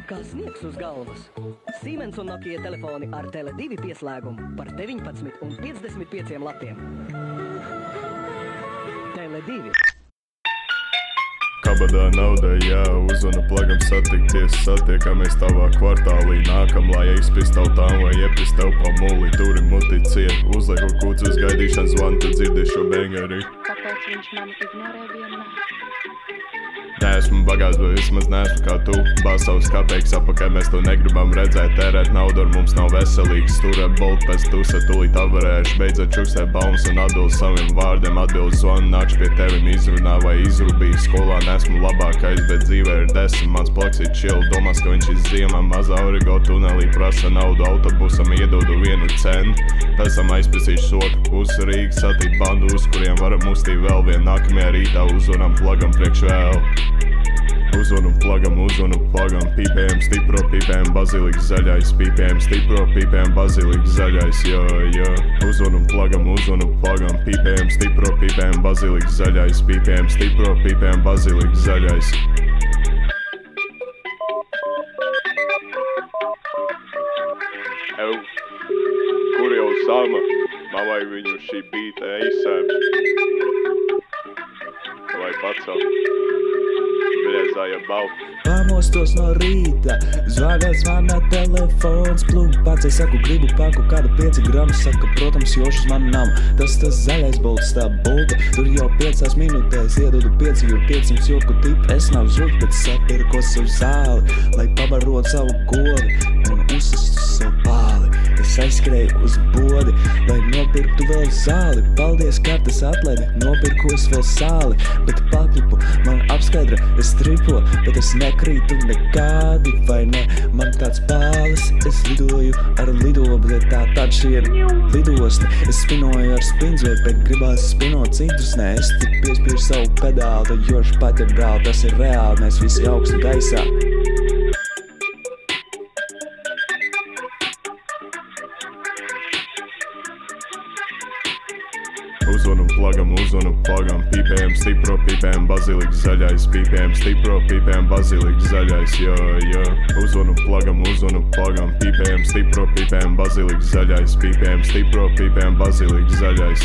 Kā sniegs uz galvas. Siemens un Nokia telefoni ar Tele2 pieslēgumu par 19 un 55 latiem. Tele2. Kabadā nauda, jā, uzvanu plagam satikties. Satiekamies tavā kvartālī. Nākam, lai izpist tavu tām vai iepist tev pa muli. Turi muti ciet, uzlieku kūcas gaidīšanas zvanu, tu dzirdi šo bengari. Kāpēc viņš mani ignorē vienmēr? Neesmu bagāts, bet vismaz neesmu kā tu. Basavs kapeiks apakaļ, mēs to negribam redzēt. Tērēt naudu ar mums nav veselīgs. Turēt bolt pēc tusa, tūlīt avarējuši. Beidzot čukstēt baumas un atbild saviem vārdiem. Atbild zvanu, nākšu pie tevim izrunā vai izrubīju. Skolā neesmu labākais, bet dzīvē ir 10. Mans plaks ir chill, domās, ka viņš ir ziemā. Mazā origo tunelī prasa naudu autobusam, iedodu 1 centu. Pēc tam aizpēsīšu sotu uz Rīgas, satīt bandu, uz kuriem varam uztīt vēl vien. Nākamajā rītā uzvanam plagam priekš vēl. Uzvanu plagam, pīpējam stipro, pīpējam baziliks zaļais. Pīpējam stipro, pīpējam baziliks zaļais, jo. Uzvanu plagam, pīpējam stipro, pīpējam baziliks zaļais. Pīpējam stipro, pīpējam baziliks zaļais. Ew, kur jau sama? Mamai viņu šī bīta eisēp. Vai pacel? Pamostos no rīta, zvana telefons, plūk pats, es saku, gribu paku kādu 5 gramus, saka, protams, jošas man nav. Tas zaļais bolts, tā bulta, tur jau 5 minūtēs, iedodu 5 jūr 500 joku tipu, es nav žūt, bet sapirkos savu zāli, lai pabarot savu govi un uzsastu savu pāli. Es aizskrēju uz bodi, lai nopirktu vēl zāli, paldies kartes atlaidi, nopirkos vēl sāli, bet paklipu, man apskaidra, es tripo, bet es nekrītu nekādi, vai ne, man tāds pālis, es lidoju ar lidobu, bet tā šī ir lidosta, es spinoju ar spinzvei, bet gribās spinot citus, ne, es tik piespiežu savu pedāli, tad joši pat ir brāl, tas ir reāli, mēs visi augstu gaisā. Uzvanu plagam, pīpējam stipro, pīpējam baziliks zaļais. Pīpējam stipro, pīpējam baziliks zaļais, jo. Uzvanu plagam, pīpējam stipro, pīpējam baziliks zaļais. Pīpējam stipro, pīpējam baziliks zaļais.